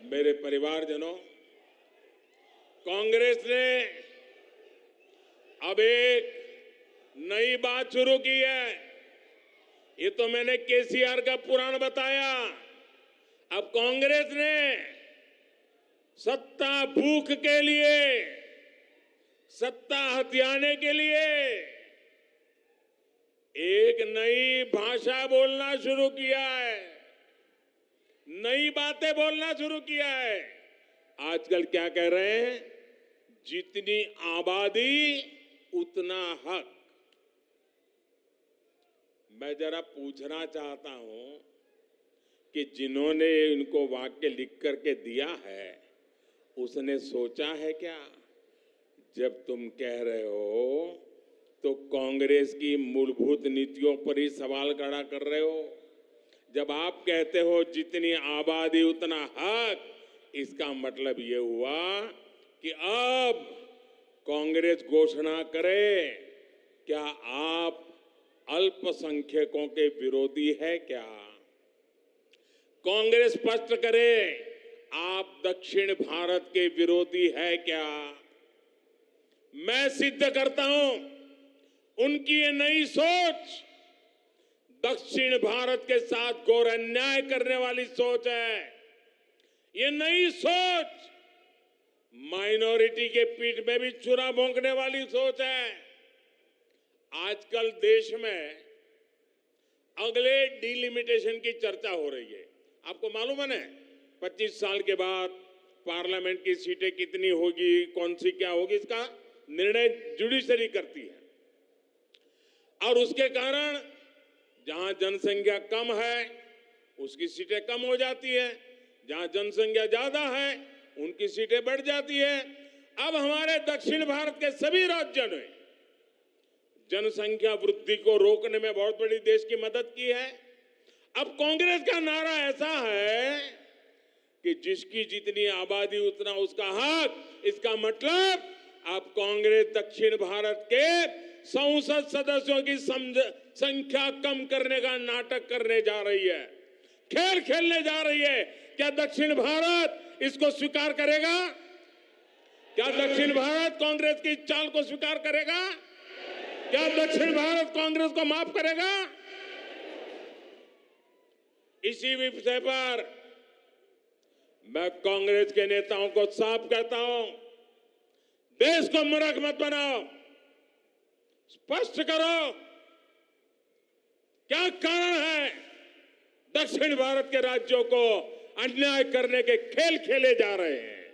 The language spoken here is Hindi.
मेरे परिवारजनों, कांग्रेस ने अब एक नई बात शुरू की है। ये तो मैंने केसीआर का पुराण बताया। अब कांग्रेस ने सत्ता भूख के लिए, सत्ता हथियाने के लिए एक नई भाषा बोलना शुरू किया है, नई बातें बोलना शुरू किया है। आजकल क्या कह रहे हैं? जितनी आबादी उतना हक। मैं जरा पूछना चाहता हूं कि जिन्होंने इनको वाक्य लिख करके दिया है, उसने सोचा है क्या? जब तुम कह रहे हो तो कांग्रेस की मूलभूत नीतियों पर ही सवाल खड़ा कर रहे हो। जब आप कहते हो जितनी आबादी उतना हक, इसका मतलब ये हुआ कि अब कांग्रेस घोषणा करे, क्या आप अल्पसंख्यकों के विरोधी है क्या? कांग्रेस स्पष्ट करे, आप दक्षिण भारत के विरोधी है क्या? मैं सिद्ध करता हूं, उनकी ये नई सोच दक्षिण भारत के साथ घोर अन्याय करने वाली सोच है। ये नई सोच माइनॉरिटी के पीठ में भी छुरा भोंकने वाली सोच है। आजकल देश में अगले डिलिमिटेशन की चर्चा हो रही है। आपको मालूम है ना, 25 साल के बाद पार्लियामेंट की सीटें कितनी होगी, कौन सी क्या होगी, इसका निर्णय जुडिशरी करती है। और उसके कारण जहां जनसंख्या कम है उसकी सीटें कम हो जाती है, जहां जनसंख्या ज्यादा है उनकी सीटें बढ़ जाती है। अब हमारे दक्षिण भारत के सभी राज्यों ने जनसंख्या वृद्धि को रोकने में बहुत बड़ी देश की मदद की है। अब कांग्रेस का नारा ऐसा है कि जिसकी जितनी आबादी उतना उसका हक। इसका मतलब अब कांग्रेस दक्षिण भारत के संसद सदस्यों की संख्या कम करने का नाटक करने जा रही है, खेल खेलने जा रही है। क्या दक्षिण भारत इसको स्वीकार करेगा? क्या दक्षिण भारत कांग्रेस की चाल को स्वीकार करेगा? क्या दक्षिण भारत कांग्रेस को माफ करेगा? इसी विषय पर मैं कांग्रेस के नेताओं को साफ कहता हूं, देश को मूर्ख मत बनाओ, स्पष्ट करो क्या कारण है दक्षिण भारत के राज्यों को अन्याय करने के खेल खेले जा रहे हैं।